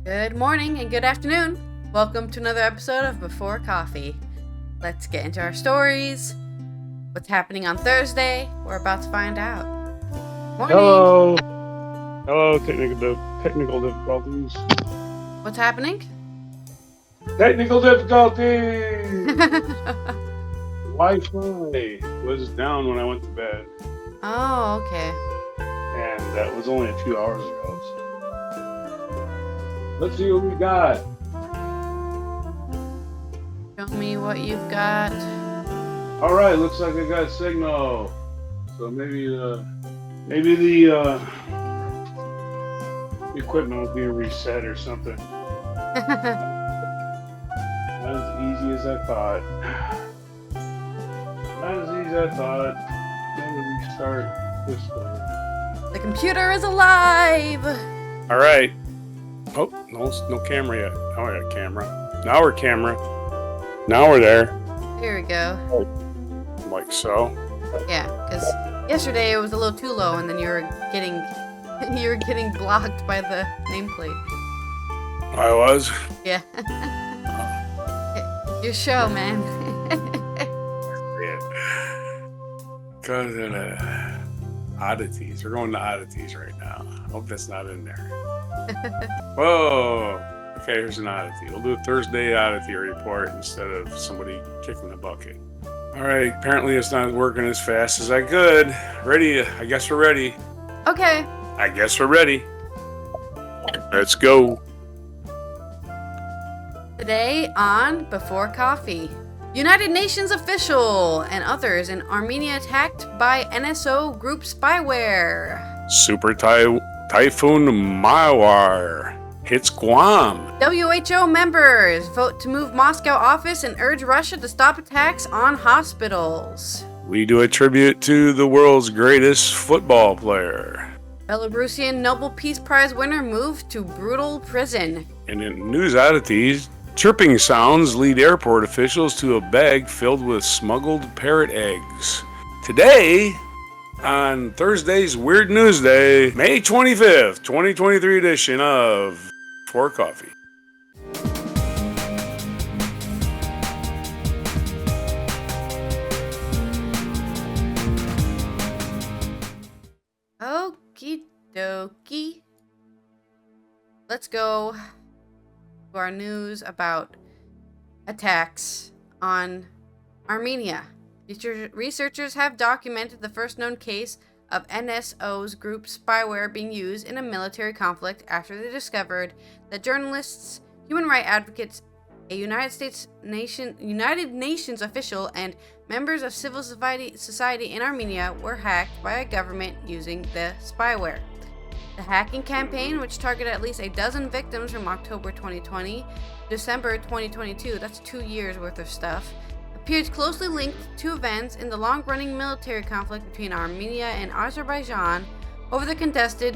Good morning and good afternoon. Welcome to another episode of Before Coffee. Let's get into our stories. What's happening on Thursday? We're about to find out. Morning. Hello, technical difficulties. What's happening? Technical difficulties! Wi-Fi was down when I went to bed, Oh, okay. and that was only a few hours ago. So. Let's see what we got. Show me what you've got. All right, looks like I got signal. So maybe the equipment will be reset or something. Not as easy as I thought. Not as easy as I thought. Maybe restart this one. The computer is alive! All right. Oh, no camera yet. Now I got a camera. Now we're camera. Now we're there. Here we go. Like so. Yeah, because yesterday it was a little too low, and then you were getting blocked by the nameplate. I was. Yeah. Your show, man. Because of the oddities. We're going to oddities right now. I hope that's not in there. Whoa. Okay, here's an oddity. We'll do a Thursday oddity report instead of somebody kicking the bucket. All right. Apparently it's not working as fast as I could. Ready? I guess we're ready. Okay. I guess we're ready. Let's go. Today on Before Coffee, United Nations official and others in Armenia attacked by NSO group spyware. Super Typhoon Mawar hits Guam. WHO members vote to move Moscow office and urge Russia to stop attacks on hospitals. We do a tribute to the world's greatest football player. Belarusian Nobel Peace Prize winner moved to brutal prison. And in news oddities, chirping sounds lead airport officials to a bag filled with smuggled parrot eggs. Today, on Thursday's Weird News Day, May 25th, 2023 edition of For Coffee. Okie dokie. Let's go to our news about attacks on Armenia. Researchers have documented the first known case of NSO's group spyware being used in a military conflict after they discovered that journalists, human rights advocates, a United Nations official, and members of civil society in Armenia were hacked by a government using the spyware. The hacking campaign, which targeted at least a dozen victims from October 2020 to December 2022, that's 2 years worth of stuff, appears closely linked to events in the long-running military conflict between Armenia and Azerbaijan over the contested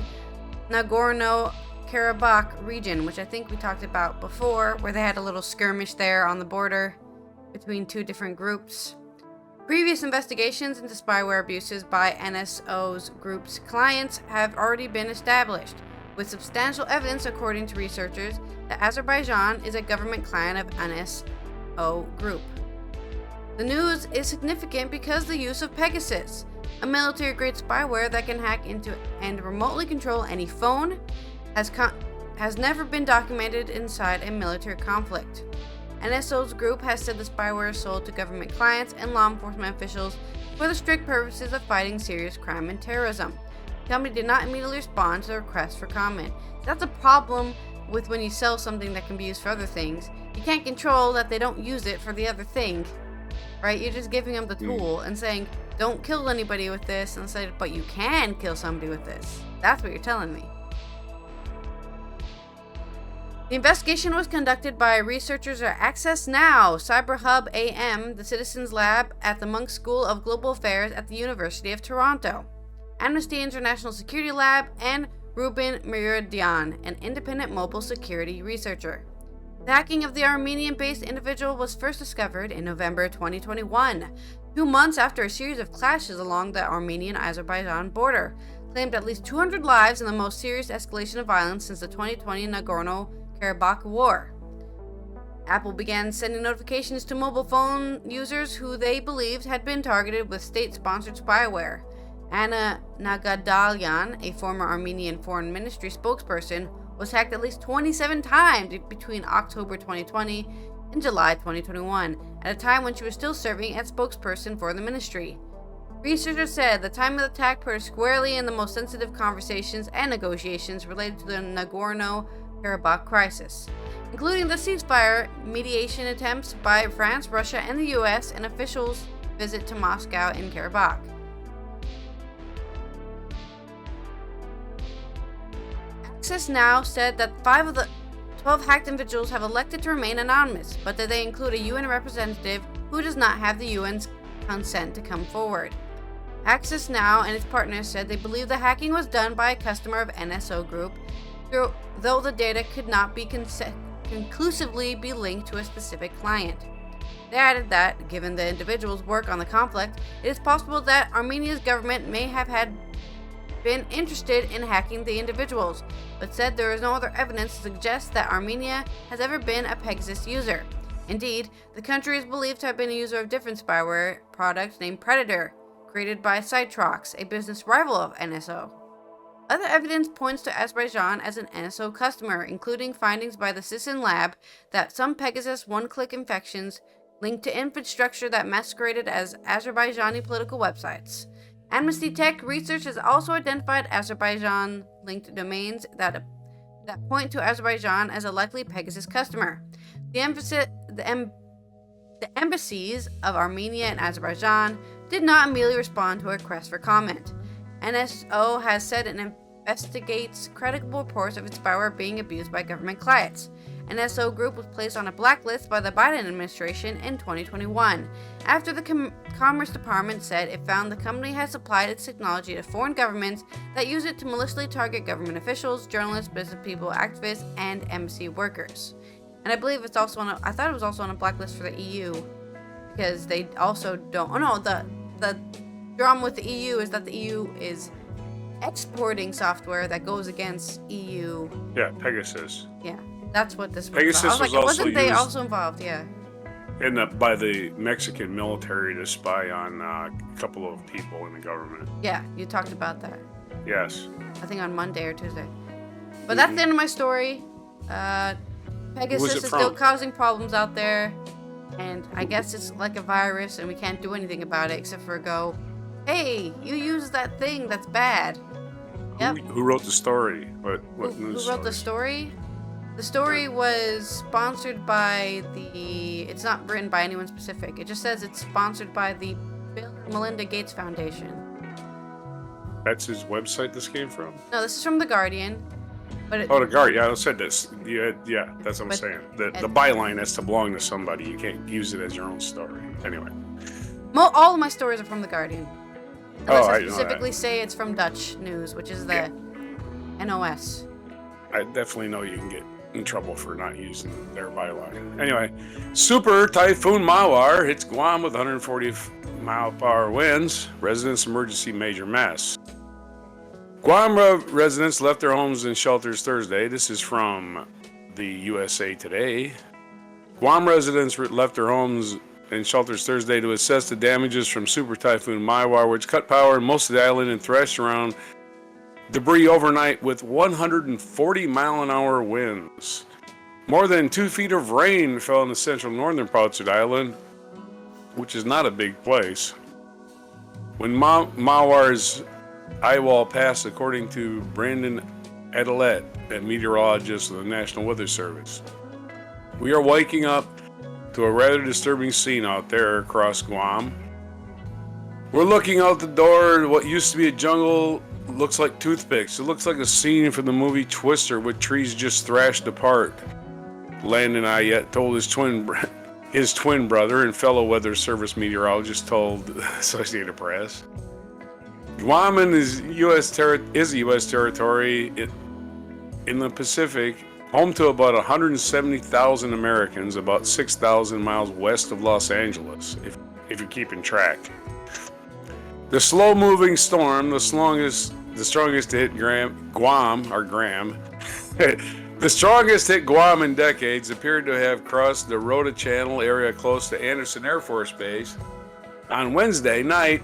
Nagorno-Karabakh region, which I think we talked about before, where they had a little skirmish there on the border between two different groups. Previous investigations into spyware abuses by NSO's group's clients have already been established, with substantial evidence, according to researchers, that Azerbaijan is a government client of NSO group. The news is significant because the use of Pegasus, a military-grade spyware that can hack into and remotely control any phone, has never been documented inside a military conflict. NSO's group has said the spyware is sold to government clients and law enforcement officials for the strict purposes of fighting serious crime and terrorism. The company did not immediately respond to the request for comment. That's a problem with when you sell something that can be used for other things. You can't control that they don't use it for the other thing, right? You're just giving them the tool and saying, don't kill anybody with this, and say, but you can kill somebody with this. That's what you're telling me. The investigation was conducted by researchers at Access Now, Cyber Hub AM, the Citizens Lab at the Monk School of Global Affairs at the University of Toronto, Amnesty International Security Lab, and Ruben Meridian, an independent mobile security researcher. The hacking of the Armenian-based individual was first discovered in November 2021, 2 months after a series of clashes along the Armenian-Azerbaijan border claimed at least 200 lives in the most serious escalation of violence since the 2020 Karabakh War. Apple began sending notifications to mobile phone users who they believed had been targeted with state-sponsored spyware. Anna Nagadalyan, a former Armenian Foreign Ministry spokesperson, was hacked at least 27 times between October 2020 and July 2021, at a time when she was still serving as spokesperson for the ministry. Researchers said the time of the attack put her squarely in the most sensitive conversations and negotiations related to the Nagorno-Karabakh crisis, including the ceasefire mediation attempts by France, Russia, and the US, and officials' visit to Moscow in Karabakh. Access Now said that 5 of the 12 hacked individuals have elected to remain anonymous, but that they include a UN representative who does not have the UN's consent to come forward. Access Now and its partners said they believe the hacking was done by a customer of NSO Group, though the data could not be conclusively be linked to a specific client. They added that, given the individual's work on the conflict, it is possible that Armenia's government may have been interested in hacking the individuals, but said there is no other evidence to suggest that Armenia has ever been a Pegasus user. Indeed, the country is believed to have been a user of different spyware product named Predator, created by Cytrox, a business rival of NSO. Other evidence points to Azerbaijan as an NSO customer, including findings by the CISIN lab that some Pegasus one-click infections linked to infrastructure that masqueraded as Azerbaijani political websites. Amnesty Tech research has also identified Azerbaijan-linked domains that point to Azerbaijan as a likely Pegasus customer. The embassies of Armenia and Azerbaijan did not immediately respond to a request for comment. NSO has said it investigates credible reports of its spyware being abused by government clients. NSO Group was placed on a blacklist by the Biden administration in 2021, after the Commerce Department said it found the company had supplied its technology to foreign governments that use it to maliciously target government officials, journalists, business people, activists, and embassy workers. And I believe it's also I thought it was also on a blacklist for the EU, because they also don't. Oh no, the drama with the EU is that the EU is exporting software that goes against EU. Yeah, Pegasus. Yeah, that's what this was. Pegasus I was like, wasn't they used also involved? Yeah. by the Mexican military to spy on a couple of people in the government. Yeah, you talked about that. Yes. I think on Monday or Tuesday. But that's the end of my story. Pegasus is still causing problems out there, and I guess it's like a virus, and we can't do anything about it except for go, hey, you use that thing that's bad. Yep. Who wrote the story? What news who wrote the story? The story was sponsored by it's not written by anyone specific. It just says it's sponsored by the Bill and Melinda Gates Foundation. That's his website this came from? No, this is from The Guardian. But The Guardian. Yeah, I said this. Yeah, that's what I'm saying. The byline has to belong to somebody. You can't use it as your own story. Anyway. All of my stories are from The Guardian. Unless I know specifically say it's from Dutch News, which is the NOS. I definitely know you can get in trouble for not using their byline. Anyway, Super Typhoon Mawar hits Guam with 140-mile-per-hour winds. Residents emergency major mess. Guam residents left their homes and shelters Thursday. This is from the USA Today. Guam residents left their homes and shelters Thursday to assess the damages from Super Typhoon Mawar, which cut power in most of the island and thrashed around debris overnight with 140-mile-an-hour winds. More than 2 feet of rain fell in the central northern parts of the island, which is not a big place. When Mawar's eyewall passed, according to Brandon Adelet, a meteorologist of the National Weather Service. We are waking up to a rather disturbing scene out there across Guam. We're looking out the door. What used to be a jungle looks like toothpicks. It looks like a scene from the movie Twister with trees just thrashed apart. Landon Ayet told his twin brother and fellow Weather Service meteorologist told Associated Press. Guam is U.S. territory in the Pacific, home to about 170,000 Americans, about 6,000 miles west of Los Angeles, if you're keeping track. The slow-moving storm, the strongest to hit Guam, The strongest hit Guam in decades appeared to have crossed the Rota Channel area close to Andersen Air Force Base. On Wednesday night,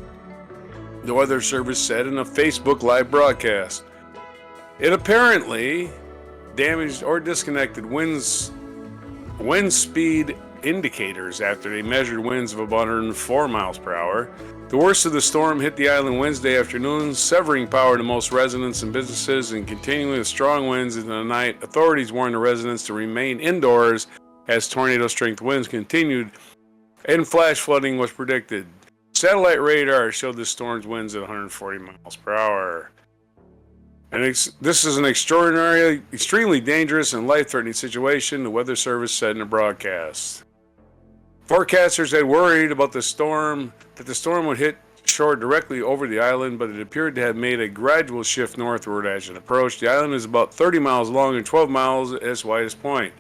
the Weather Service said in a Facebook live broadcast, it apparently damaged or disconnected wind speed indicators after they measured winds of about 104 miles per hour. The worst of the storm hit the island Wednesday afternoon, severing power to most residents and businesses and continuing with strong winds into the night. Authorities warned the residents to remain indoors as tornado-strength winds continued and flash flooding was predicted. Satellite radar showed the storm's winds at 140 miles per hour. And this is an extremely dangerous and life-threatening situation, the Weather Service said in a broadcast. Forecasters had worried about that the storm would hit shore directly over the island, but it appeared to have made a gradual shift northward as it approached. The island is about 30 miles long and 12 miles at its widest point.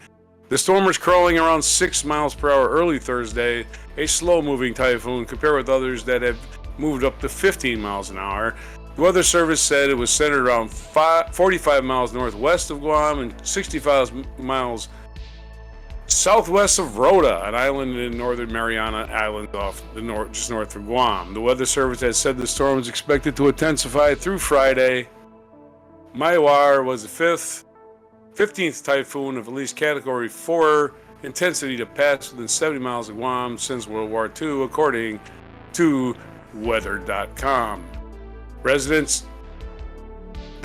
The storm was crawling around 6 miles per hour early Thursday, a slow-moving typhoon compared with others that have moved up to 15 miles an hour. The Weather Service said it was centered around 45 miles northwest of Guam and 65 miles southwest of Rota, an island in northern Mariana Islands off the north, just north of Guam. The Weather Service has said the storm is expected to intensify through Friday. Mawar was the 15th typhoon of at least Category 4 intensity to pass within 70 miles of Guam since World War II, according to weather.com. The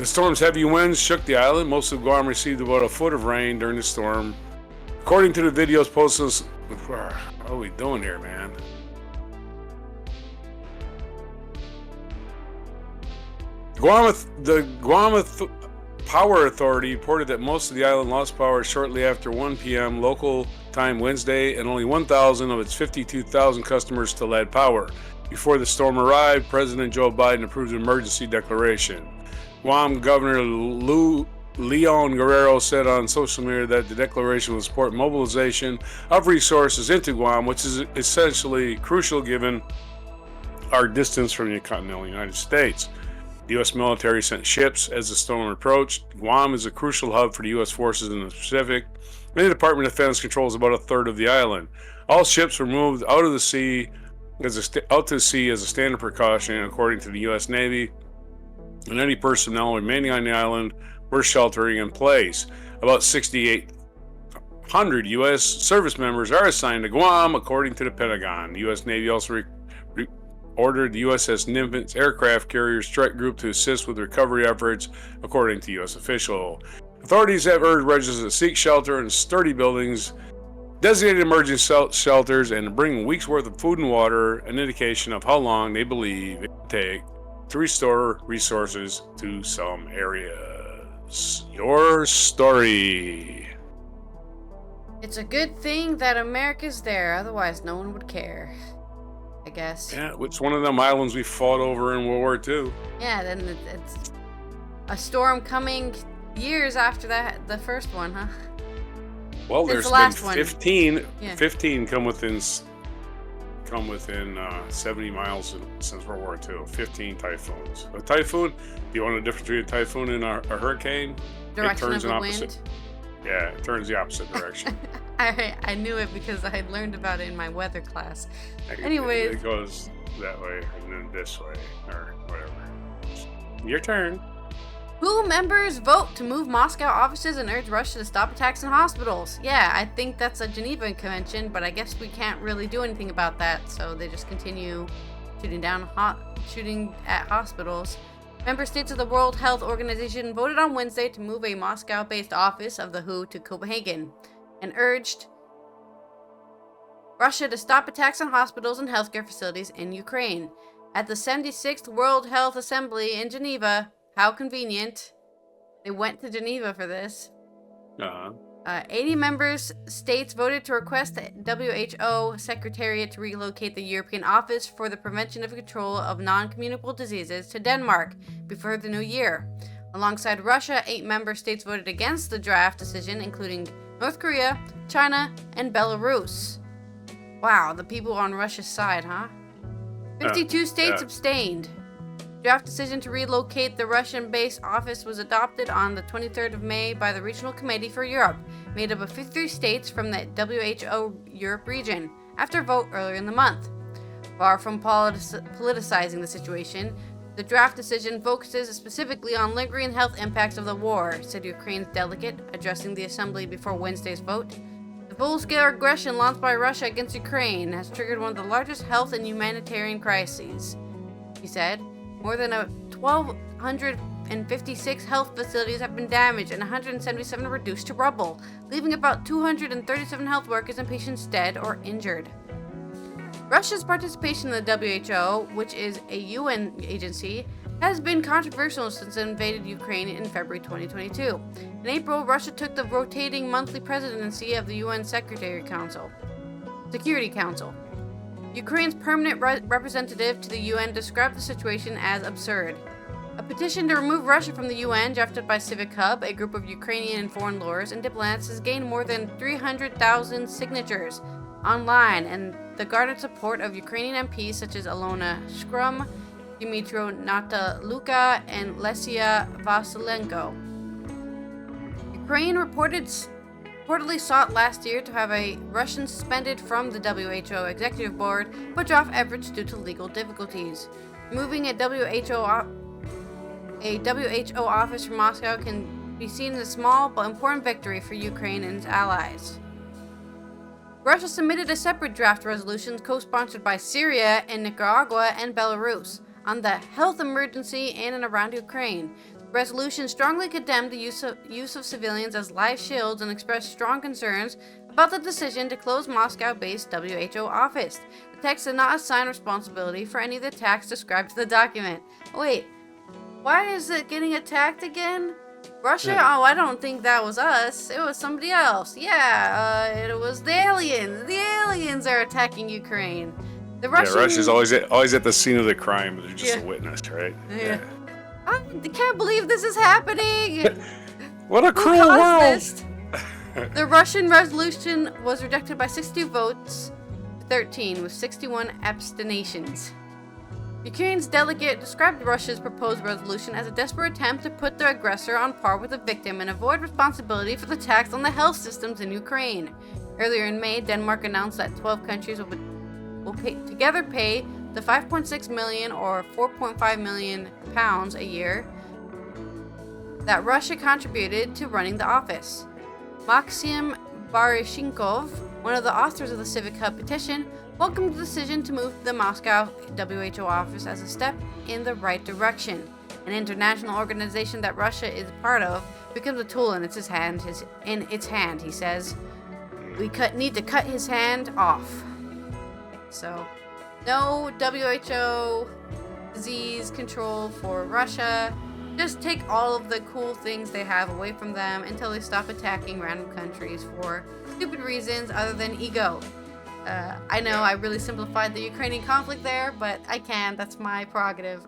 storm's heavy winds shook the island. Most of Guam received about a foot of rain during the storm. According to the videos posted, what are we doing here, man? The Guam Power Authority reported that most of the island lost power shortly after 1 p.m. local time Wednesday, and only 1,000 of its 52,000 customers still had power. Before the storm arrived, President Joe Biden approved an emergency declaration. Guam Governor Leon Guerrero said on social media that the declaration will support mobilization of resources into Guam, which is essentially crucial given our distance from the continental United States. The U.S. military sent ships as the storm approached. Guam is a crucial hub for the U.S. forces in the Pacific, and the Department of Defense controls about a third of the island. All ships were moved out to sea as a standard precaution, according to the U.S. Navy, and any personnel remaining on the island were sheltering in place. About 6,800 U.S. service members are assigned to Guam, according to the Pentagon. The U.S. Navy also ordered the USS Nimitz aircraft carrier strike group to assist with recovery efforts, according to U.S. official. Authorities have urged residents to seek shelter in sturdy buildings, designated emergency shelters, and to bring weeks' worth of food and water, an indication of how long they believe it will take to restore resources to some areas. Your story. It's a good thing that America's there, otherwise no one would care, I guess. Yeah, it's one of them islands we fought over in World War II. Yeah, then it's a storm coming years after the first one, huh? Well, Since there's the been last 15, Yeah. 15 come within 70 miles since World War II. 15 typhoons. A typhoon, do you want a difference between a typhoon and a hurricane? Direction of the opposite. wind. Yeah, it turns the opposite direction. I knew it because I had learned about it in my weather class. Anyways. It goes that way and then this way, or whatever. Your turn. WHO members vote to move Moscow offices and urge Russia to stop attacks in hospitals. Yeah, I think that's a Geneva Convention, but I guess we can't really do anything about that, so they just continue shooting at hospitals. Member states of the World Health Organization voted on Wednesday to move a Moscow-based office of the WHO to Copenhagen and urged Russia to stop attacks on hospitals and healthcare facilities in Ukraine. At the 76th World Health Assembly in Geneva, how convenient. They went to Geneva for this. 80 members states voted to request the WHO Secretariat to relocate the European Office for the Prevention of Control of Non-Communicable Diseases to Denmark before the new year. Alongside Russia, 8 member states voted against the draft decision, including North Korea, China, and Belarus. Wow, the people on Russia's side, huh? 52 states abstained. draft decision to relocate the Russian base office was adopted on the 23rd of May by the Regional Committee for Europe, made up of 53 states from the WHO Europe region, after a vote earlier in the month. Far from politicizing the situation, the draft decision focuses specifically on lingering health impacts of the war, said Ukraine's delegate, addressing the assembly before Wednesday's vote. The full-scale aggression launched by Russia against Ukraine has triggered one of the largest health and humanitarian crises, he said. More than 1,256 health facilities have been damaged and 177 reduced to rubble, leaving about 237 health workers and patients dead or injured. Russia's participation in the WHO, which is a UN agency, has been controversial since it invaded Ukraine in February 2022. In April, Russia took the rotating monthly presidency of the UN Security Council. Ukraine's permanent representative to the UN described the situation as absurd. A petition to remove Russia from the UN, drafted by Civic Hub, a group of Ukrainian and foreign lawyers and diplomats, has gained more than 300,000 signatures online, and the garnered support of Ukrainian MPs such as Alona Shkrum, Dmytro Nataluka, and Lesia Vasilenko. Ukraine reportedly sought last year to have a Russian suspended from the WHO executive board, but dropped efforts due to legal difficulties. Moving a WHO office from Moscow can be seen as a small but important victory for Ukraine and its allies. Russia submitted a separate draft resolution co-sponsored by Syria and Nicaragua and Belarus on the health emergency in and around Ukraine. The resolution strongly condemned the use of civilians as live shields and expressed strong concerns about the decision to close Moscow-based WHO office. The text did not assign responsibility for any of the attacks described in the document. Wait, why is it getting attacked again? Russia? Yeah. Oh, I don't think that was us. It was somebody else. Yeah, it was the aliens. The aliens are attacking Ukraine. The Russians... Yeah, Russia's always at the scene of the crime, but they're just a witness, right? Yeah. I can't believe this is happening. What a cruel world. The Russian resolution was rejected by 62 votes to 13, with 61 abstentions. Ukraine's delegate described Russia's proposed resolution as a desperate attempt to put the aggressor on par with the victim and avoid responsibility for the attacks on the health systems in Ukraine. Earlier in May, Denmark announced that 12 countries will together pay the 5.6 million or 4.5 million pounds a year that Russia contributed to running the office. Maxim Baryshnikov, one of the authors of the Civic Hub petition, welcomed the decision to move the Moscow WHO office as a step in the right direction. An international organization that Russia is part of becomes a tool in its hand, he says. We need to cut his hand off. So, no WHO disease control for Russia. Just take all of the cool things they have away from them until they stop attacking random countries for stupid reasons other than ego. I know I really simplified the Ukrainian conflict there, but I can. That's my prerogative.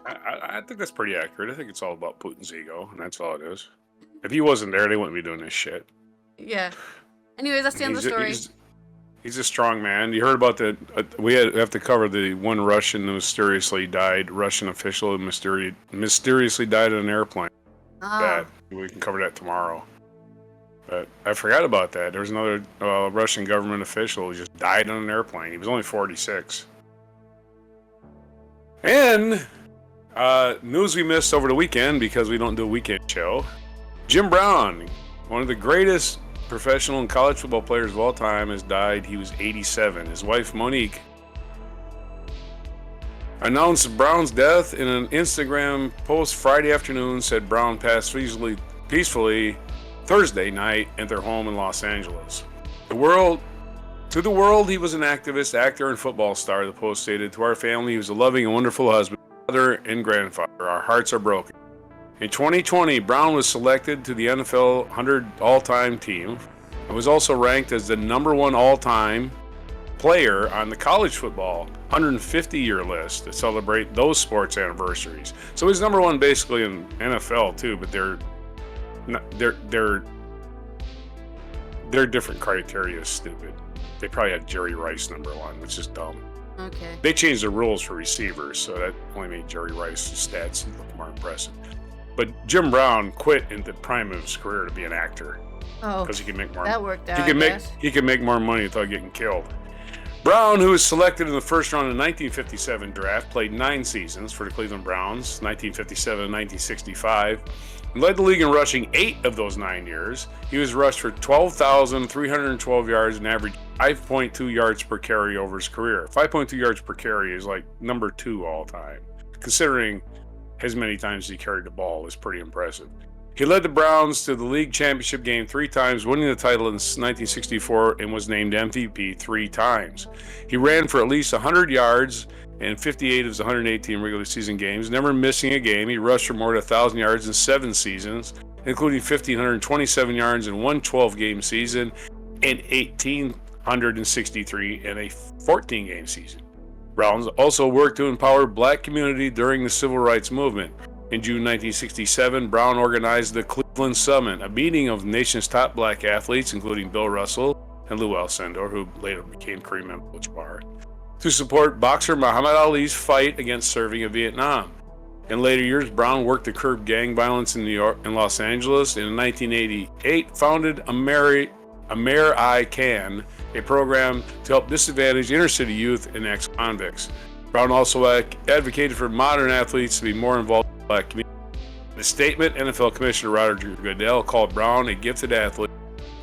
I think that's pretty accurate. I think it's all about Putin's ego, and that's all it is. If he wasn't there, they wouldn't be doing this shit. Yeah. Anyways, that's the end of the story. He's a strong man. You heard about the... we have to cover the one Russian who Russian official who mysteriously died on an airplane. That we can cover that tomorrow. But I forgot about that. There was another Russian government official who just died on an airplane. He was only 46. And news we missed over the weekend because we don't do a weekend show. Jim Brown, one of the greatest professional and college football players of all time, has died. He was 87. His wife, Monique, announced Brown's death in an Instagram post Friday afternoon, said Brown passed peacefully Thursday night at their home in Los Angeles. To the world, he was an activist, actor, and football star, the post stated. To our family, he was a loving and wonderful husband, father, and grandfather. Our hearts are broken. In 2020, Brown was selected to the NFL 100 all-time team and was also ranked as the number one all-time player on the college football 150-year list to celebrate those sports anniversaries. So he's number one basically in NFL too, but they're different criteria is stupid. They probably had Jerry Rice number one, which is dumb. Okay. They changed the rules for receivers, so that only made Jerry Rice's stats look more impressive. But Jim Brown quit in the prime of his career to be an actor Oh, because he could make more. that worked out, He could I make guess. he could make more money without getting killed. Brown, who was selected in the first round of the 1957 draft, played 9 seasons for the Cleveland Browns, 1957 and 1965, and led the league in rushing 8 of those 9 years. He was rushed for 12,312 yards and averaged 5.2 yards per carry over his career. 5.2 yards per carry is like number 2 all time, considering as many times he carried the ball is pretty impressive. He led the Browns to the league championship game 3 times, winning the title in 1964, and was named MVP 3 times. He ran for at least 100 yards in 58 of his 118 regular season games, never missing a game. He rushed for more than 1,000 yards in 7 seasons, including 1,527 yards in one 12-game season and 1,863 in a 14-game season. Browns also worked to empower black community during the Civil Rights Movement. In June 1967, Brown organized the Cleveland Summit, a meeting of the nation's top black athletes, including Bill Russell and Lou Alcindor, who later became Kareem Abdul-Jabbar, to support boxer Muhammad Ali's fight against serving in Vietnam. In later years, Brown worked to curb gang violence in New York and Los Angeles, and in 1988 founded Amer I Can, a program to help disadvantaged inner-city youth and ex-convicts. Brown also advocated for modern athletes to be more involved in the black community. In a statement, NFL Commissioner Roger Goodell called Brown a gifted athlete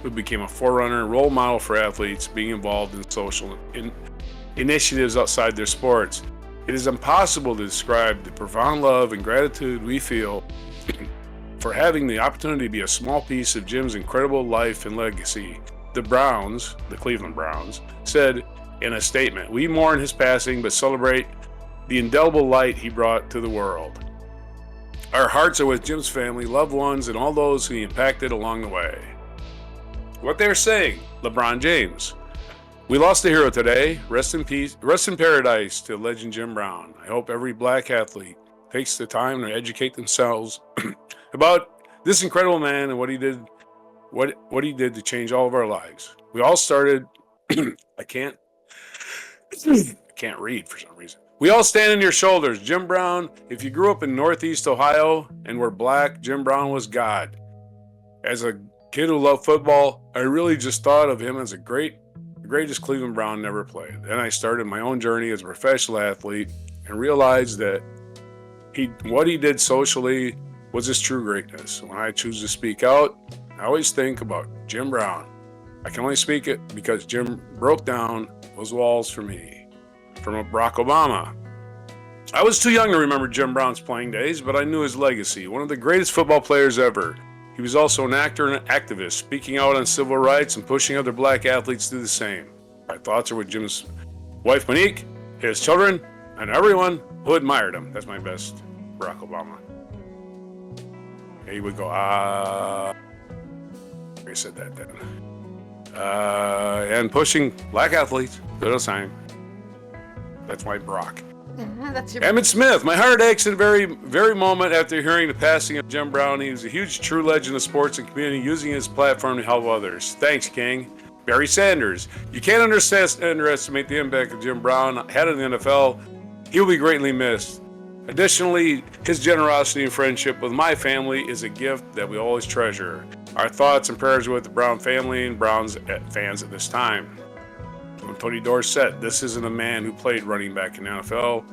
who became a forerunner and role model for athletes being involved in social initiatives outside their sports. It is impossible to describe the profound love and gratitude we feel for having the opportunity to be a small piece of Jim's incredible life and legacy. The Browns, the Cleveland Browns, said in a statement, "We mourn his passing, but celebrate the indelible light he brought to the world. Our hearts are with Jim's family, loved ones, and all those who he impacted along the way." What they're saying, LeBron James. We lost a hero today. Rest in peace, rest in paradise to legend Jim Brown. I hope every black athlete takes the time to educate themselves about this incredible man and what he did to change all of our lives. We all started I can't read for some reason. We all stand on your shoulders. Jim Brown, if you grew up in Northeast Ohio and were black, Jim Brown was God. As a kid who loved football, I really just thought of him as the greatest Cleveland Brown never played. Then I started my own journey as a professional athlete and realized that what he did socially was his true greatness. When I choose to speak out, I always think about Jim Brown. I can only speak it because Jim broke down those walls for me. From Barack Obama. I was too young to remember Jim Brown's playing days, but I knew his legacy. One of the greatest football players ever. He was also an actor and an activist, speaking out on civil rights and pushing other black athletes to do the same. My thoughts are with Jim's wife Monique, his children, and everyone who admired him. That's my best Barack Obama. He would go, I said that then. And pushing black athletes to the same. That's my Brock. That's your... Emmett Smith. My heart aches at the very moment after hearing the passing of Jim Brown. He was a huge, true legend of sports and community, using his platform to help others. Thanks, King. Barry Sanders. You can't underestimate the impact of Jim Brown, head of the NFL. He will be greatly missed. Additionally, his generosity and friendship with my family is a gift that we always treasure. Our thoughts and prayers are with the Brown family and Browns fans at this time. When Tony Dorsett, this isn't a man who played running back in the NFL,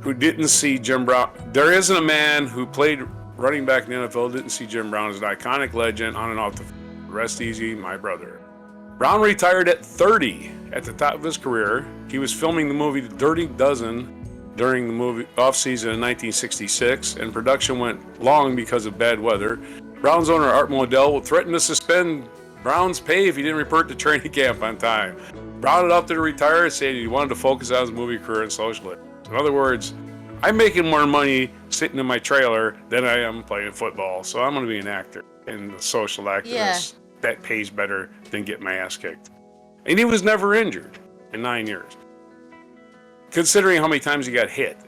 who didn't see Jim Brown. There isn't a man who played running back in the NFL, didn't see Jim Brown as an iconic legend on and off the field. Rest easy, my brother. Brown retired at 30. At the top of his career, he was filming the movie The Dirty Dozen during the movie off-season in 1966, and production went long because of bad weather. Brown's owner, Art Modell, threatened to suspend Brown's pay if he didn't report to training camp on time. Brown had opted to retire, saying he wanted to focus on his movie career and socially. In other words, I'm making more money sitting in my trailer than I am playing football, so I'm going to be an actor and a social activist. Yeah. That pays better than getting my ass kicked. And he was never injured in 9 years. Considering how many times he got hit,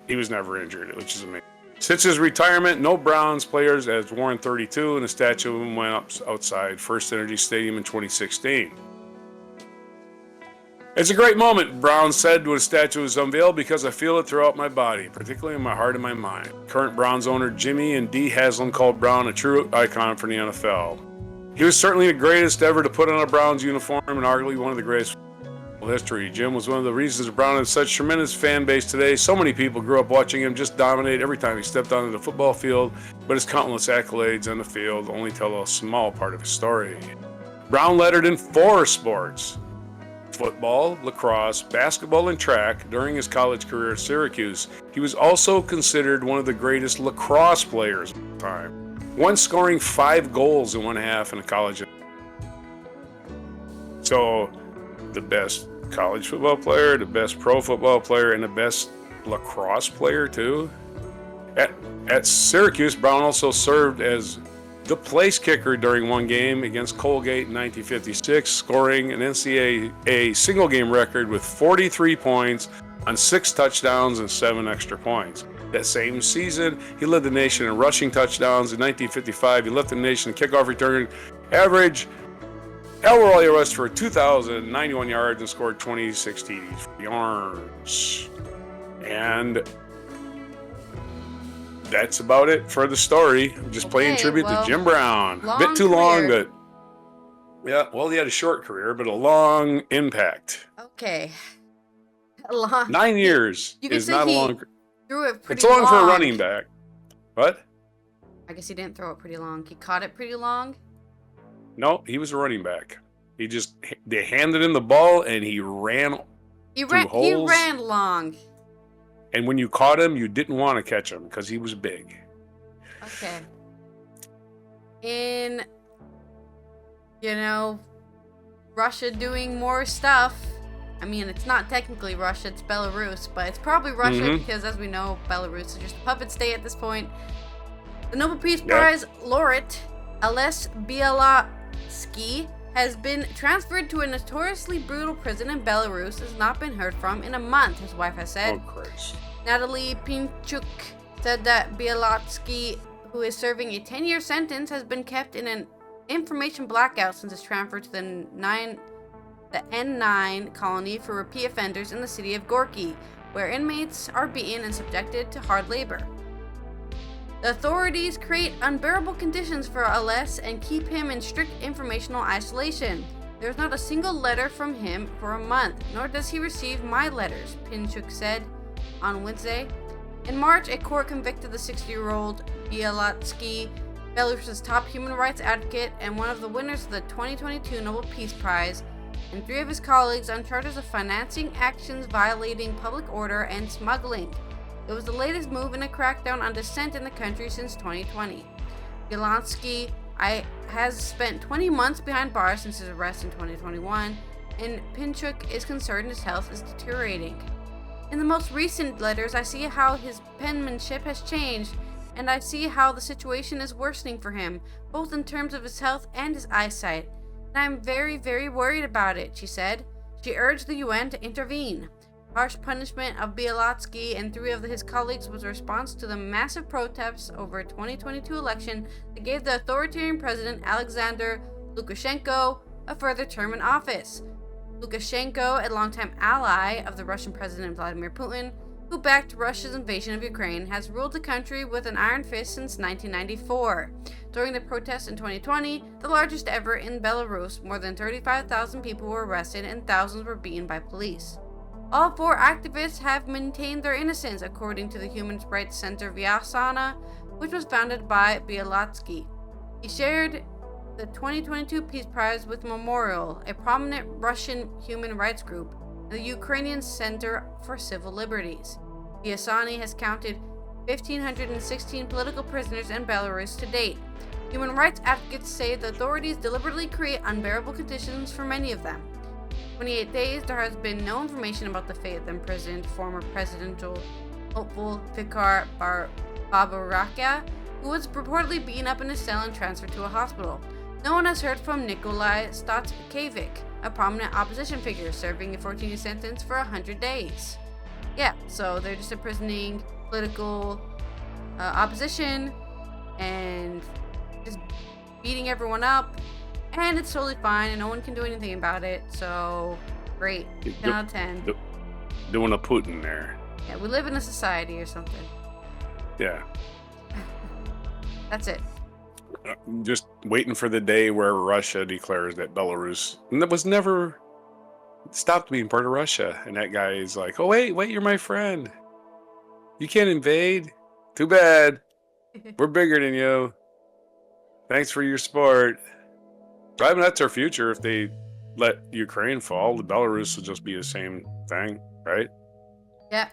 he was never injured, which is amazing. Since his retirement, no Browns players has worn 32, and a statue of him went up outside First Energy Stadium in 2016. It's a great moment, Brown said when a statue was unveiled, because I feel it throughout my body, particularly in my heart and my mind. Current Browns owner Jimmy and Dee Haslam called Brown a true icon for the NFL. He was certainly the greatest ever to put on a Browns uniform and arguably one of the greatest in history. Jim was one of the reasons Brown has such tremendous fan base today. So many people grew up watching him just dominate every time he stepped onto the football field, but his countless accolades on the field only tell a small part of his story. Brown lettered in 4 sports: football, lacrosse, basketball, and track during his college career at Syracuse. He was also considered one of the greatest lacrosse players of all time, once scoring 5 goals in one half in a college. So, the best college football player, the best pro football player, and the best lacrosse player too. At Syracuse, Brown also served as the place kicker during one game against Colgate in 1956, scoring an NCAA single game record with 43 points on 6 touchdowns and 7 extra points. That same season, he led the nation in rushing touchdowns. In 1955, he led the nation in kickoff return average Elroy rushed for 2,091 yards and scored 26 yards. And that's about it for the story. Just playing tribute to Jim Brown. A bit too long, but yeah, well, he had a short career, but a long impact. Okay. A long 9 years is not a long. Threw it pretty it's long for a running back. What? I guess he didn't throw it pretty long. He caught it pretty long. No, he was a running back. They handed him the ball and he ran. He ran long. And when you caught him, you didn't want to catch him because he was big. Okay. In, Russia doing more stuff. I mean, it's not technically Russia, it's Belarus, but it's probably Russia because, as we know, Belarus is just a puppet state at this point. The Nobel Peace Prize laureate, Ales Bialatsky, has been transferred to a notoriously brutal prison in Belarus, has not been heard from in a month, his wife has said. Oh, Christ. Natalie Pinchuk said that Bialatsky, who is serving a 10-year sentence, has been kept in an information blackout since his transfer to the N9 colony for repeat offenders in the city of Gorky, where inmates are beaten and subjected to hard labor. The authorities create unbearable conditions for Ales and keep him in strict informational isolation. There's not a single letter from him for a month, nor does he receive my letters, Pinchuk said on Wednesday. In March, a court convicted the 60-year-old Bialatsky, Belarus's top human rights advocate and one of the winners of the 2022 Nobel Peace Prize, and 3 of his colleagues on charges of financing actions violating public order and smuggling. It was the latest move in a crackdown on dissent in the country since 2020. Bialatsky has spent 20 months behind bars since his arrest in 2021, and Pinchuk is concerned his health is deteriorating. In the most recent letters, I see how his penmanship has changed, and I see how the situation is worsening for him, both in terms of his health and his eyesight. And I'm very, very worried about it, she said. She urged the UN to intervene. Harsh punishment of Bialatsky and 3 of his colleagues was a response to the massive protests over a 2022 election that gave the authoritarian president Alexander Lukashenko a further term in office. Lukashenko, a longtime ally of the Russian President Vladimir Putin, who backed Russia's invasion of Ukraine, has ruled the country with an iron fist since 1994. During the protests in 2020, the largest ever in Belarus, more than 35,000 people were arrested and thousands were beaten by police. All 4 activists have maintained their innocence, according to the human rights center Vyasana, which was founded by Bialatsky. He shared the 2022 Peace Prize with Memorial, a prominent Russian human rights group, and the Ukrainian Center for Civil Liberties. Vyasana has counted 1,516 political prisoners in Belarus to date. Human rights advocates say the authorities deliberately create unbearable conditions for many of them. 28 days, there has been no information about the fate of the imprisoned former presidential hopeful Fikar Babaraka, who was reportedly beaten up in his cell and transferred to a hospital. No one has heard from Nikolai Statkevich, a prominent opposition figure serving a 14-year sentence for 100 days. Yeah, so they're just imprisoning political opposition and just beating everyone up. And it's totally fine, and no one can do anything about it. So, Great. 10 out of 10. Doing a Putin there. Yeah, we live in a society or something. Yeah. That's it. Just waiting for the day where Russia declares that Belarus was never stopped being part of Russia. And that guy is like, oh, wait, you're my friend. You can't invade. Too bad. We're bigger than you. Thanks for your support. I mean, that's our future. If they let Ukraine fall, the Belarus will just be the same thing, right? Yeah.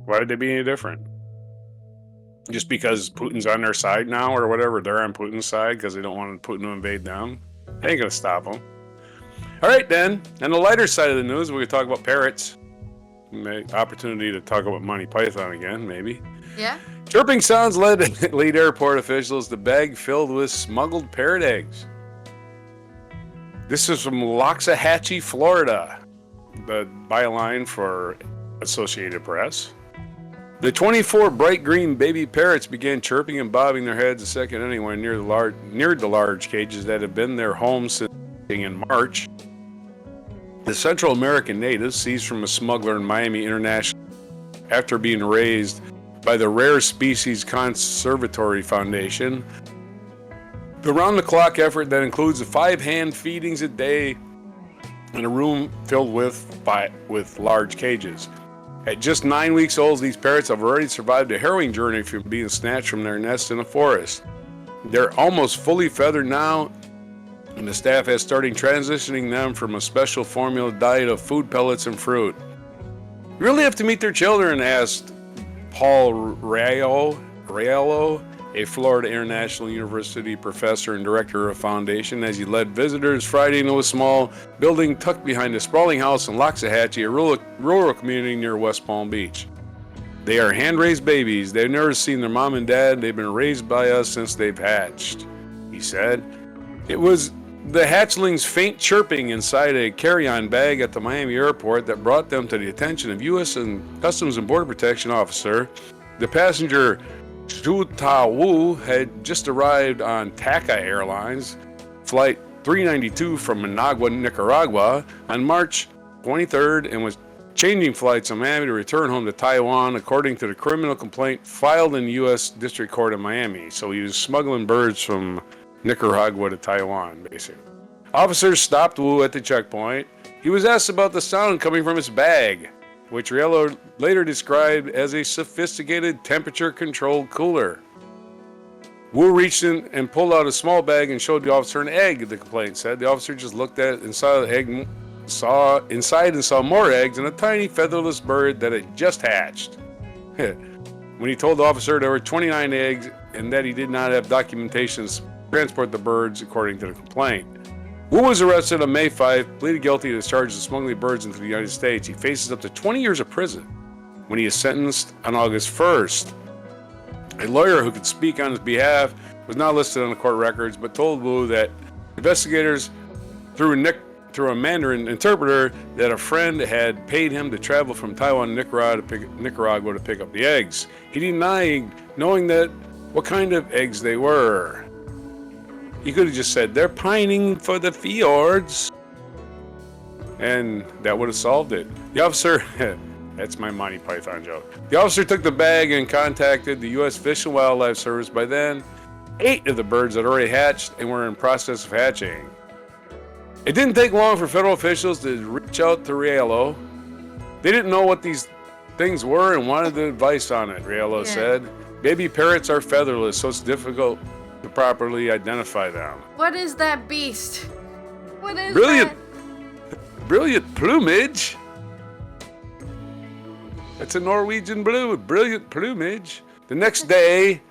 Why would they be any different? Just because Putin's on their side now or whatever, they're on Putin's side because they don't want Putin to invade them. They ain't going to stop them. All right, then. On the lighter side of the news, we could talk about parrots. Opportunity to talk about Monty Python again, maybe. Yeah. Chirping sounds led airport officials to bag filled with smuggled parrot eggs. This is from Loxahatchee, Florida. The byline for Associated Press. The 24 bright green baby parrots began chirping and bobbing their heads a second anywhere near the large cages that have been their home since in March. The Central American natives, seized from a smuggler in Miami International after being raised by the Rare Species Conservatory Foundation. The round-the-clock effort that includes 5 hand feedings a day in a room filled with large cages. At just 9 weeks old, these parrots have already survived a harrowing journey from being snatched from their nests in a forest. They're almost fully feathered now, and the staff has started transitioning them from a special formula diet of food pellets and fruit. You really have to meet their children, asked Paul Raello, a Florida International University professor and director of a foundation, as he led visitors Friday into a small building tucked behind a sprawling house in Loxahatchee, a rural community near West Palm Beach. They are hand-raised babies. They've never seen their mom and dad. They've been raised by us since they've hatched, he said. It was the hatchlings' faint chirping inside a carry-on bag at the Miami airport that brought them to the attention of U.S. and Customs and Border Protection officer. The passenger, Zhu Ta-Wu, had just arrived on TACA Airlines Flight 392 from Managua, Nicaragua on March 23rd and was changing flights on Miami to return home to Taiwan, according to the criminal complaint filed in the U.S. District Court in Miami. So he was smuggling birds from Nicaragua to Taiwan, basically. Officers stopped Wu at the checkpoint. He was asked about the sound coming from his bag, which Riello later described as a sophisticated temperature-controlled cooler. Wu reached in and pulled out a small bag and showed the officer an egg, the complaint said. The officer just looked at it and saw the egg, saw inside and saw more eggs and a tiny featherless bird that had just hatched. When he told the officer there were 29 eggs and that he did not have documentation to transport the birds, according to the complaint. Wu was arrested on May 5, pleaded guilty to the charges of smuggling birds into the United States. He faces up to 20 years of prison when he is sentenced on August 1st. A lawyer who could speak on his behalf was not listed on the court records, but told Wu that investigators, through a Mandarin interpreter, that a friend had paid him to travel from Taiwan to Nicaragua to pick up the eggs. He denied knowing what kind of eggs they were. He could have just said, they're pining for the fjords. And that would have solved it. The officer, that's my Monty Python joke. The officer took the bag and contacted the U.S. Fish and Wildlife Service. By then, 8 of the birds had already hatched and were in process of hatching. It didn't take long for federal officials to reach out to Riello. They didn't know what these things were and wanted the advice on it, Riello said. Baby parrots are featherless, so it's difficult to properly identify them. What is that beast? What is Brilliant that? plumage. That's a Norwegian blue with brilliant plumage. The next day,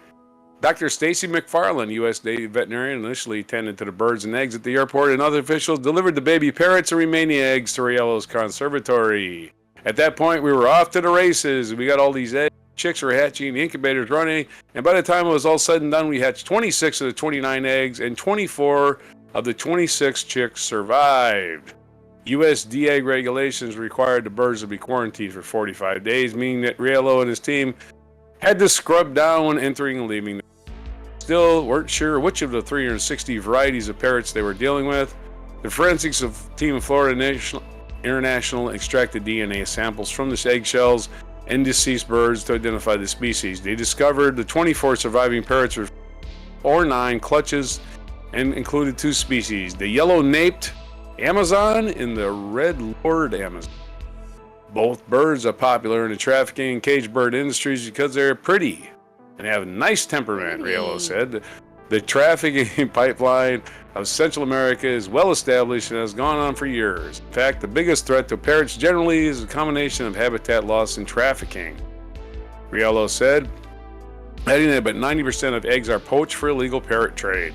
Dr. Stacy McFarland, U.S. veterinarian, initially tended to the birds and eggs at the airport, and other officials delivered the baby parrots and remaining eggs to Riello's conservatory. At that point, we were off to the races. We got all these eggs. Chicks were hatching, the incubator's running, and by the time it was all said and done, we hatched 26 of the 29 eggs, and 24 of the 26 chicks survived. USDA regulations required the birds to be quarantined for 45 days, meaning that Riello and his team had to scrub down when entering and leaving. Still weren't sure which of the 360 varieties of parrots they were dealing with. The forensics team of Florida International extracted DNA samples from the eggshells and deceased birds to identify the species. They discovered the 24 surviving parrots or 9 clutches and included 2 species, the yellow-naped Amazon and the red-lored Amazon. Both birds are popular in the trafficking and cage bird industries because they're pretty and have a nice temperament, Riello said. The trafficking pipeline of Central America is well established and has gone on for years. In fact, the biggest threat to parrots generally is a combination of habitat loss and trafficking, Riello said, adding that about 90% of eggs are poached for illegal parrot trade.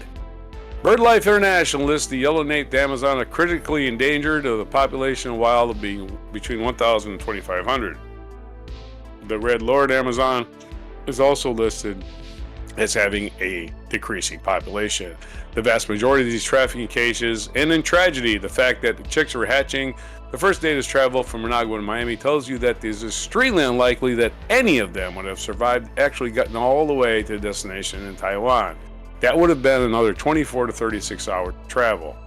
BirdLife International lists the yellow-naped Amazon a critically endangered of the population wild of being between 1,000 and 2,500. The red-lored Amazon is also listed as having a decreasing population. The vast majority of these trafficking cases, and in tragedy, the fact that the chicks were hatching the first day this travel from Managua to Miami tells you that it is extremely unlikely that any of them would have survived, actually gotten all the way to the destination in Taiwan. That would have been another 24 to 36 hour travel.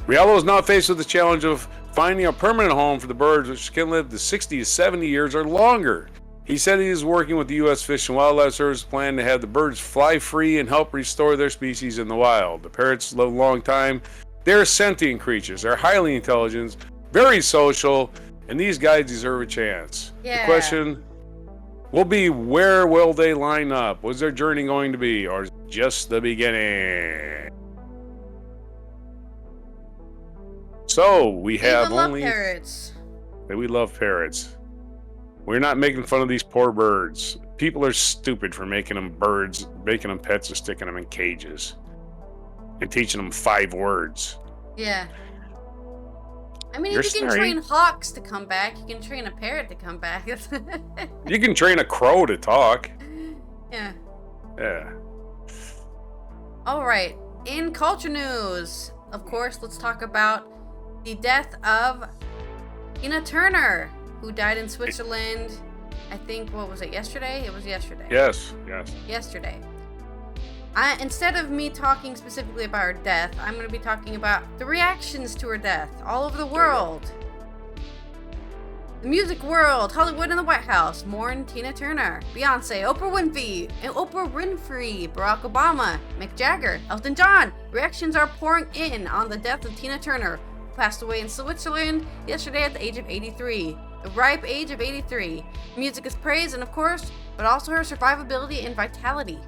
Riello is now faced with the challenge of finding a permanent home for the birds, which can live to 60 to 70 years or longer. He said he is working with the U.S. Fish and Wildlife Service plan to have the birds fly free and help restore their species in the wild. The parrots live a long time. They're sentient creatures. They're highly intelligent, very social, and these guys deserve a chance. Yeah. The question will be, where will they line up? What's their journey going to be? Or is it just the beginning? So, we have only... parrots. We love parrots. We're not making fun of these poor birds. People are stupid for making them birds, making them pets, or sticking them in cages. And teaching them 5 words. Yeah. I mean, You're if you can sorry. train hawks to come back, you can train a parrot to come back. You can train a crow to talk. Yeah. Yeah. All right. In culture news, of course, let's talk about the death of Tina Turner, who died in Switzerland. I think, what was it, yesterday? It was yesterday. Yes. Yesterday. Instead of me talking specifically about her death, I'm going to be talking about the reactions to her death all over the world. The music world, Hollywood and the White House, mourn Tina Turner, Beyonce, Oprah Winfrey, Barack Obama, Mick Jagger, Elton John. Reactions are pouring in on the death of Tina Turner, who passed away in Switzerland yesterday at the age of 83. The ripe age of 83. Music is praised, and of course, but also her survivability and vitality.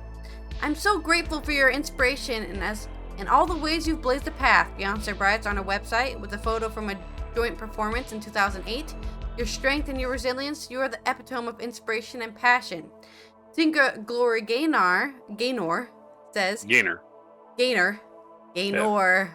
I'm so grateful for your inspiration and all the ways you've blazed a path, Beyonce writes on her website with a photo from a joint performance in 2008. Your strength and your resilience, you are the epitome of inspiration and passion. Singer Gloria Gaynor says... Gaynor. Yeah.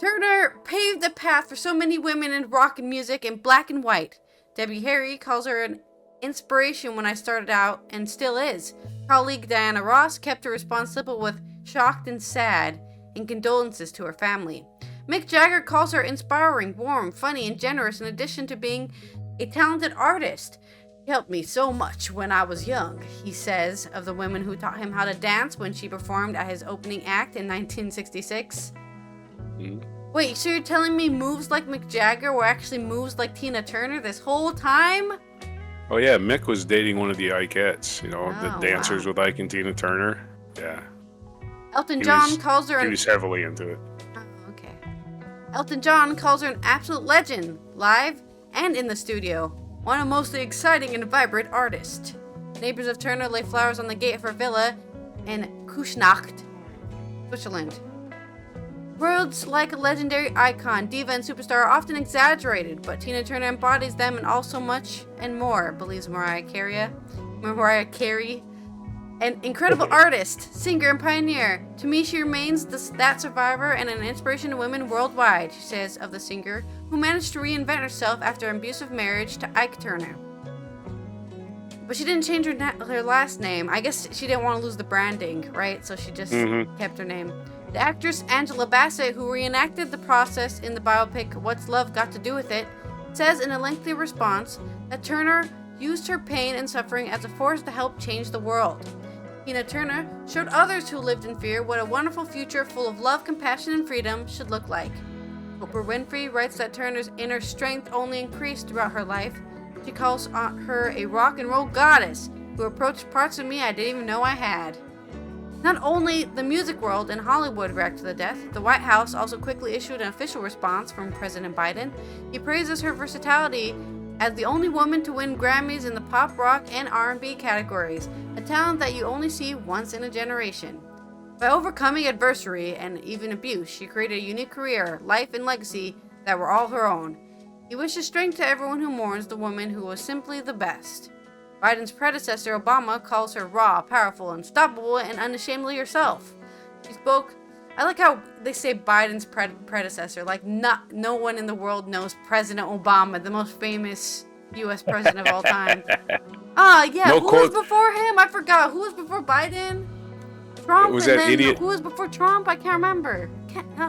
Turner paved the path for so many women in rock and music in black and white. Debbie Harry calls her an inspiration when I started out, and still is. Colleague Diana Ross kept her response simple with shocked and sad, and condolences to her family. Mick Jagger calls her inspiring, warm, funny, and generous in addition to being a talented artist. She helped me so much when I was young, he says of the women who taught him how to dance when she performed at his opening act in 1966. Wait, so you're telling me moves like Mick Jagger were actually moves like Tina Turner this whole time? Oh yeah, Mick was dating one of the Ikettes, the dancers with Ike and Tina Turner. Yeah. Elton John calls her he was heavily into it. Oh, okay. Elton John calls her an absolute legend, live and in the studio. One of mostly exciting and vibrant artists. Neighbors of Turner lay flowers on the gate of her villa in Kuschnacht, Switzerland. Words like a legendary icon, diva, and superstar are often exaggerated, but Tina Turner embodies them and all so much and more, believes Mariah Carey. An incredible artist, singer, and pioneer. To me, she remains that survivor and an inspiration to women worldwide, she says of the singer, who managed to reinvent herself after an abusive marriage to Ike Turner. But she didn't change her last name. I guess she didn't want to lose the branding, right? So she just kept her name. The actress Angela Bassett, who reenacted the process in the biopic What's Love Got to Do With It, says in a lengthy response that Turner used her pain and suffering as a force to help change the world. Tina Turner showed others who lived in fear what a wonderful future full of love, compassion, and freedom should look like. Oprah Winfrey writes that Turner's inner strength only increased throughout her life. She calls her a rock and roll goddess who approached parts of me I didn't even know I had. Not only the music world and Hollywood react to the death, the White House also quickly issued an official response from President Biden. He praises her versatility as the only woman to win Grammys in the pop, rock, and R&B categories, a talent that you only see once in a generation. By overcoming adversity and even abuse, she created a unique career, life, and legacy that were all her own. He wishes strength to everyone who mourns the woman who was simply the best. Biden's predecessor, Obama, calls her raw, powerful, unstoppable, and unashamedly herself. She spoke. I like how they say Biden's predecessor. Like, no one in the world knows President Obama, the most famous U.S. president of all time. Yeah. No who quote. was before him? I forgot. Who was before Biden? Trump. Was and that then idiot? Who was before Trump? I can't remember.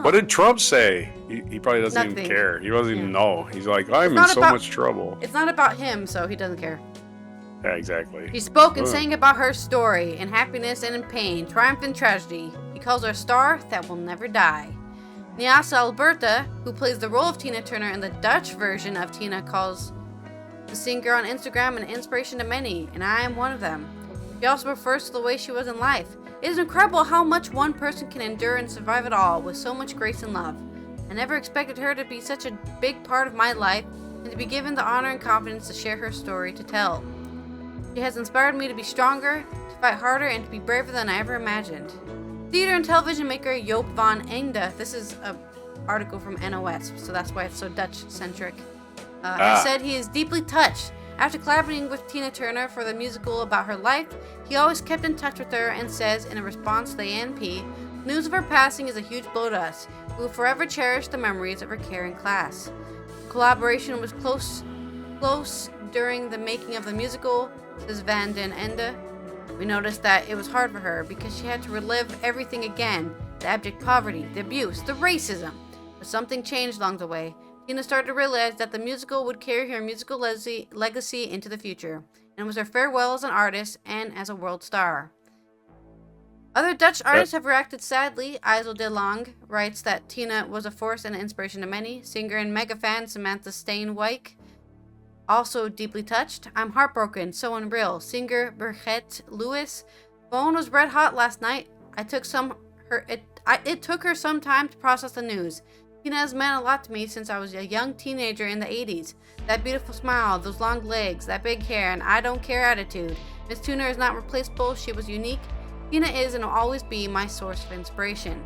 What did Trump say? He probably doesn't even Nothing. care. He doesn't even know. He's like, I'm in not so about- much trouble. It's not about him, so he doesn't care. Yeah, exactly. He spoke and sang about her story, in happiness and in pain, triumph and tragedy. He calls her a star that will never die. Nyasa Alberta, who plays the role of Tina Turner in the Dutch version of Tina, calls the singer on Instagram an inspiration to many, and I am one of them. She also refers to the way she was in life. It is incredible how much one person can endure and survive it all with so much grace and love. I never expected her to be such a big part of my life and to be given the honor and confidence to share her story to tell. She has inspired me to be stronger, to fight harder, and to be braver than I ever imagined. Theater and television maker Joop van Einde, this is an article from NOS, so that's why it's so Dutch-centric, has said he is deeply touched. After collaborating with Tina Turner for the musical about her life, he always kept in touch with her and says, in a response to the ANP, news of her passing is a huge blow to us. We will forever cherish the memories of her caring class. The collaboration was close during the making of the musical, says Van den Ende. We noticed that it was hard for her because she had to relive everything again, the abject poverty, the abuse, the racism. But something changed along the way. Tina started to realize that the musical would carry her musical legacy into the future, and it was her farewell as an artist and as a world star. Other Dutch artists have reacted sadly. IJssel de Lang writes that Tina was a force and an inspiration to many. Singer and mega fan Samantha Steenwijk also deeply touched. I'm heartbroken, so unreal. Singer Birgit Lewis, phone was red hot last night. It took her some time to process the news. Tina has meant a lot to me since I was a young teenager in the 80s. That beautiful smile, those long legs, that big hair, and I don't care attitude. Miss Turner is not replaceable, she was unique. Tina is and will always be my source of inspiration.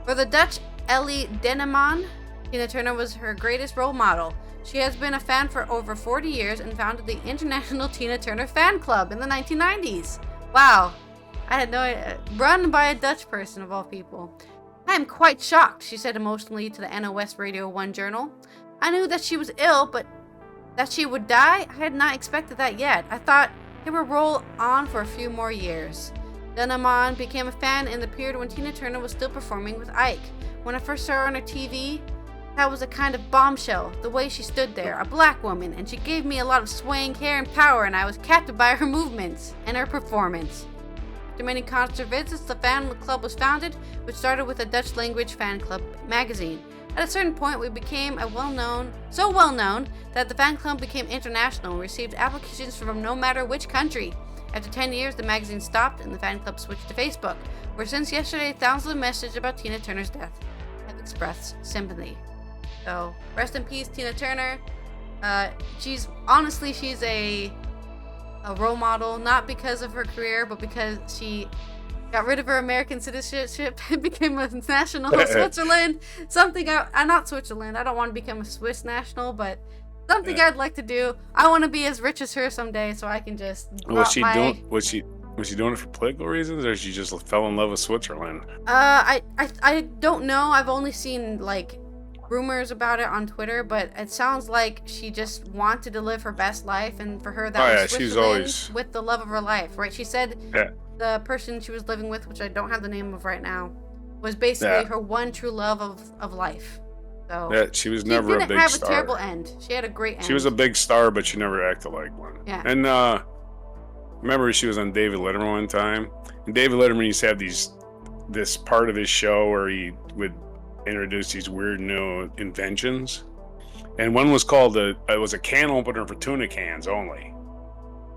For the Dutch Ellie Denneman, Tina Turner was her greatest role model. She has been a fan for over 40 years and founded the International Tina Turner Fan Club in the 1990s. Wow, I had no idea. Run by a Dutch person of all people. I am quite shocked, she said emotionally to the NOS Radio 1 journal. I knew that she was ill, but that she would die? I had not expected that yet. I thought it would roll on for a few more years. Denneman became a fan in the period when Tina Turner was still performing with Ike. When I first saw her on her TV, that was a kind of bombshell, the way she stood there, a black woman, and she gave me a lot of swaying hair and power, and I was captivated by her movements and her performance. After many concert visits, the fan club was founded, which started with a Dutch language fan club magazine. At a certain point, we became so well known that the fan club became international and received applications from no matter which country. After 10 years, the magazine stopped and the fan club switched to Facebook, where since yesterday, thousands of messages about Tina Turner's death have expressed sympathy. So, rest in peace, Tina Turner. She's a role model, not because of her career, but because she got rid of her American citizenship and became a national of Switzerland. Not Switzerland. I don't want to become a Swiss national, but something I'd like to do. I want to be as rich as her someday, so I can just. Was she doing it for political reasons, or she just fell in love with Switzerland? I don't know. I've only seen rumors about it on Twitter, but it sounds like she just wanted to live her best life, and for her that was Switzerland with the love of her life, right? She said the person she was living with, which I don't have the name of right now, was basically her one true love of life. So she was never a big star. She didn't have a terrible end. She had a great end. She was a big star, but she never acted like one. Yeah. And remember, she was on David Letterman one time, and David Letterman used to have this part of his show where he would introduced these weird new inventions. And one was called it was a can opener for tuna cans only.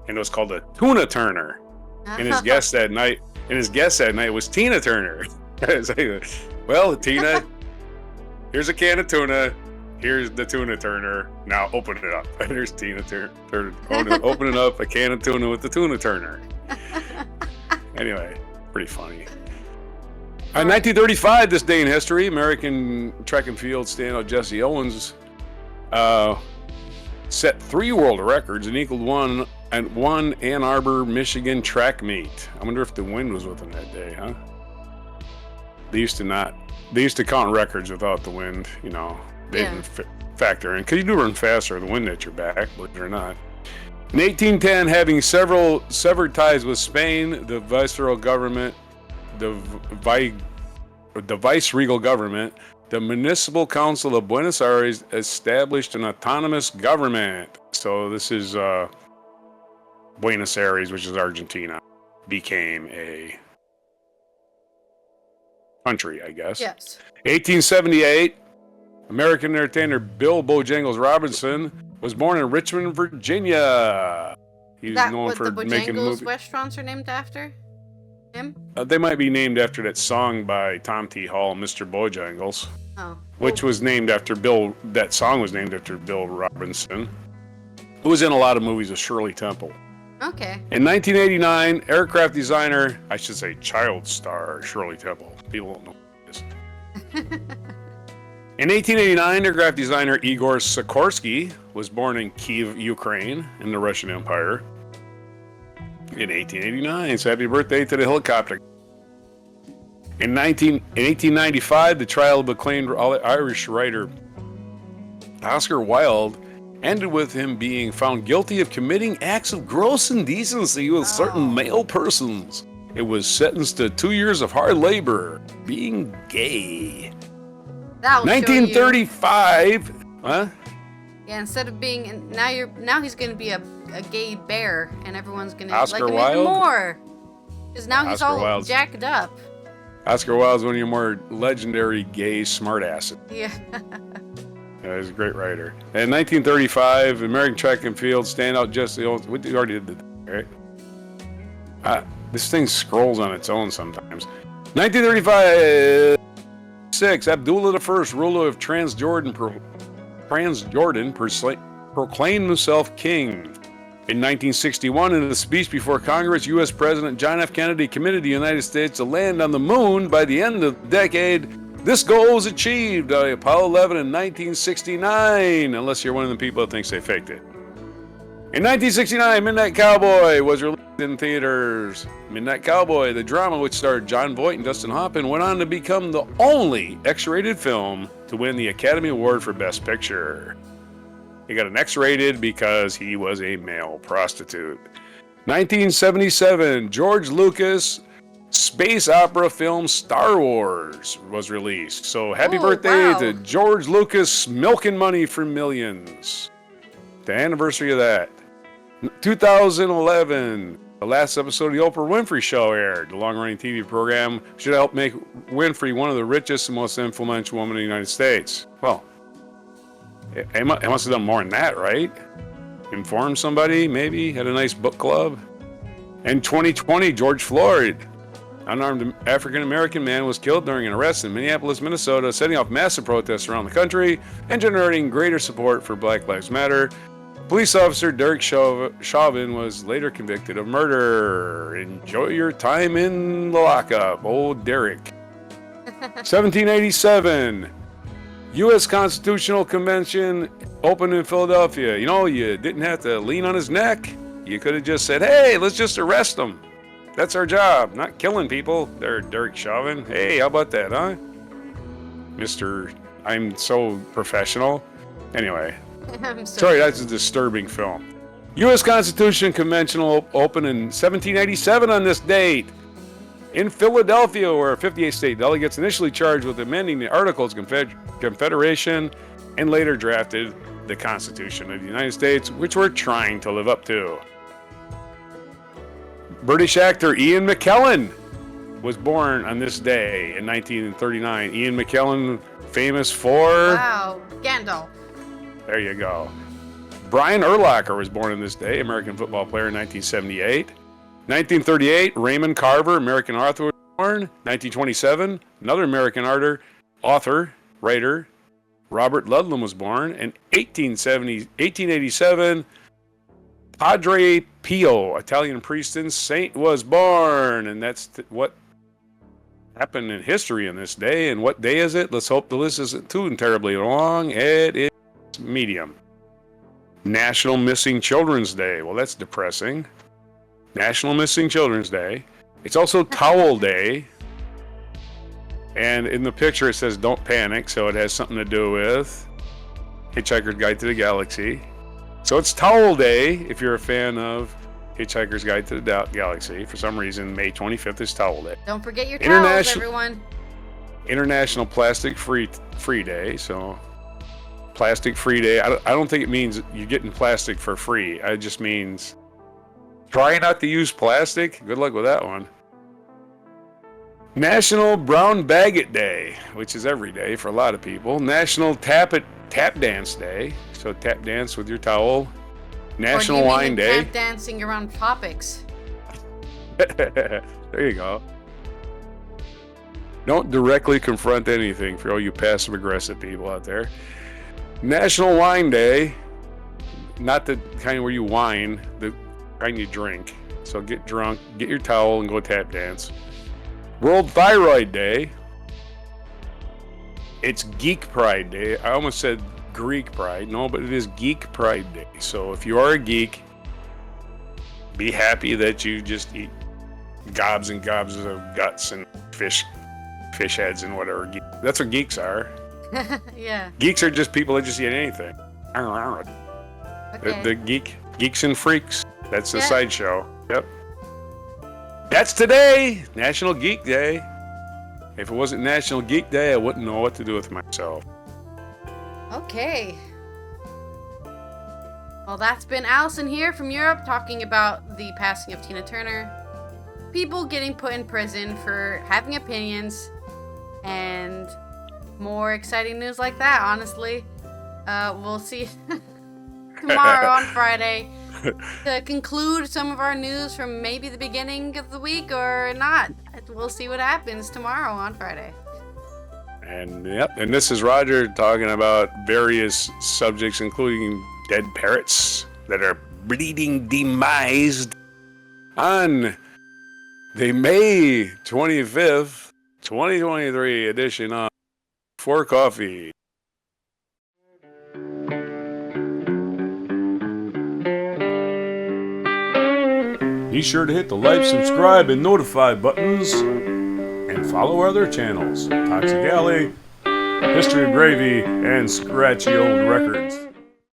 And it was called a tuna turner. And his guest that night was Tina Turner. Well, Tina, here's a can of tuna. Here's the tuna turner. Now open it up. There's Tina Turner. Opening up a can of tuna with the tuna turner. Anyway, pretty funny. In 1935, this day in history, American track and field standout Jesse Owens set 3 world records and equaled one Ann Arbor, Michigan track meet. I wonder if the wind was with him that day, huh? They used to count records without the wind, you know. They didn't factor in, because you do run faster with the wind at your back, believe it or not. In 1810, having severed ties with Spain, the viceregal government, the viceregal government, the Municipal Council of Buenos Aires established an autonomous government. So this is Buenos Aires, which is Argentina, became a country, I guess. Yes. 1878, American entertainer Bill Bojangles Robinson was born in Richmond, Virginia. He's known for making movies. Restaurants are named after him? They might be named after that song by Tom T. Hall, Mr. Bojangles. Oh. Which was named after Bill. That song was named after Bill Robinson, who was in a lot of movies with Shirley Temple. Okay. In 1989, aircraft designer, I should say child star, Shirley Temple. People don't know who it is. In 1889, aircraft designer Igor Sikorsky was born in Kiev, Ukraine, in the Russian Empire. In 1889, so happy birthday to the helicopter. In 1895, the trial of acclaimed Irish writer Oscar Wilde ended with him being found guilty of committing acts of gross indecency with certain male persons. It was sentenced to 2 years of hard labor, being gay. 1935, huh? Yeah, instead of being now he's gonna be a gay bear, and everyone's gonna Oscar like him Wilde? even more. Because now he's Oscar all Wilde's- jacked up. Oscar Wilde's one of your more legendary gay smartasses. Yeah. Yeah, he's a great writer. In 1935, American track and field standout Jesse Owens. We already did that, right? This thing scrolls on its own sometimes. 1935. Abdullah I, ruler of Transjordan, proclaimed himself king. In 1961, in a speech before Congress, U.S. President John F. Kennedy committed the United States to land on the moon by the end of the decade. This goal was achieved by Apollo 11 in 1969, unless you're one of the people that thinks they faked it. In 1969, Midnight Cowboy was released in theaters. Midnight Cowboy, the drama which starred John Voight and Dustin Hoffman, went on to become the only X-rated film to win the Academy Award for Best Picture. He got an X-rated because he was a male prostitute. 1977, George Lucas space opera film Star Wars was released. So happy birthday to George Lucas, milking money for millions. The anniversary of that. 2011, the last episode of the Oprah Winfrey Show aired. The long-running TV program should help make Winfrey one of the richest and most influential women in the United States. Well, it must have done more than that, right? Informed somebody, maybe, had a nice book club. In 2020, George Floyd, unarmed African-American man, was killed during an arrest in Minneapolis, Minnesota, setting off massive protests around the country and generating greater support for Black Lives Matter. Police officer Derek Chauvin was later convicted of murder. Enjoy your time in the lockup, old Derek. 1787, U.S. Constitutional Convention opened in Philadelphia. You know, you didn't have to lean on his neck. You could have just said, hey, let's just arrest him. That's our job, not killing people. There, Derek Chauvin. Hey, how about that, huh? Mr. I'm so professional. Anyway. Sorry, that's a disturbing film. U.S. Constitution Convention opened in 1787 on this date in Philadelphia, where 58 state delegates initially charged with amending the Articles of Confederation and later drafted the Constitution of the United States, which we're trying to live up to. British actor Ian McKellen was born on this day in 1939. Ian McKellen, famous for... Wow, Gandalf. There you go. Brian Urlacher was born on this day, American football player in 1978. 1938, Raymond Carver, American author, was born. 1927, another American author, writer, Robert Ludlum was born. In 1887, Padre Pio, Italian priest and saint, was born. And that's what happened in history in this day. And what day is it? Let's hope the list isn't too terribly long. It is medium. National Missing Children's Day. Well, that's depressing. National Missing Children's Day. It's also Towel Day. And in the picture it says don't panic, so it has something to do with Hitchhiker's Guide to the Galaxy. So it's Towel Day if you're a fan of Hitchhiker's Guide to the Galaxy. For some reason, May 25th is Towel Day. Don't forget your towels, everyone. International Plastic Free Day. So Plastic Free Day. I don't think it means you're getting plastic for free. It just means try not to use plastic. Good luck with that one. National Brown Baggot Day, which is every day for a lot of people. National Tap Dance Day. So tap dance with your towel. National Wine Day. Tap dancing around topics. There you go. Don't directly confront anything for all you passive aggressive people out there. National Wine Day. Not the kind where you whine, the kind you drink. So get drunk, get your towel, and go tap dance. World Thyroid Day. It's Geek Pride Day. I almost said Greek Pride. No, but it is Geek Pride Day. So if you are a geek, be happy that you just eat gobs and gobs of guts and fish heads and whatever. That's what geeks are. Yeah. Geeks are just people that just eat anything. Okay. The geeks and freaks. That's the sideshow. Yep. That's today, National Geek Day. If it wasn't National Geek Day, I wouldn't know what to do with myself. Okay. Well, that's been Allison here from Europe talking about the passing of Tina Turner. People getting put in prison for having opinions, and more exciting news like that, honestly. We'll see tomorrow on Friday to conclude some of our news from maybe the beginning of the week or not. We'll see what happens tomorrow on Friday. And this is Roger talking about various subjects, including dead parrots that are bleeding demised on the May 25th, 2023 edition of For Coffee. Be sure to hit the like, subscribe, and notify buttons, and follow our other channels, Toxic Alley, History of Gravy, and Scratchy Old Records.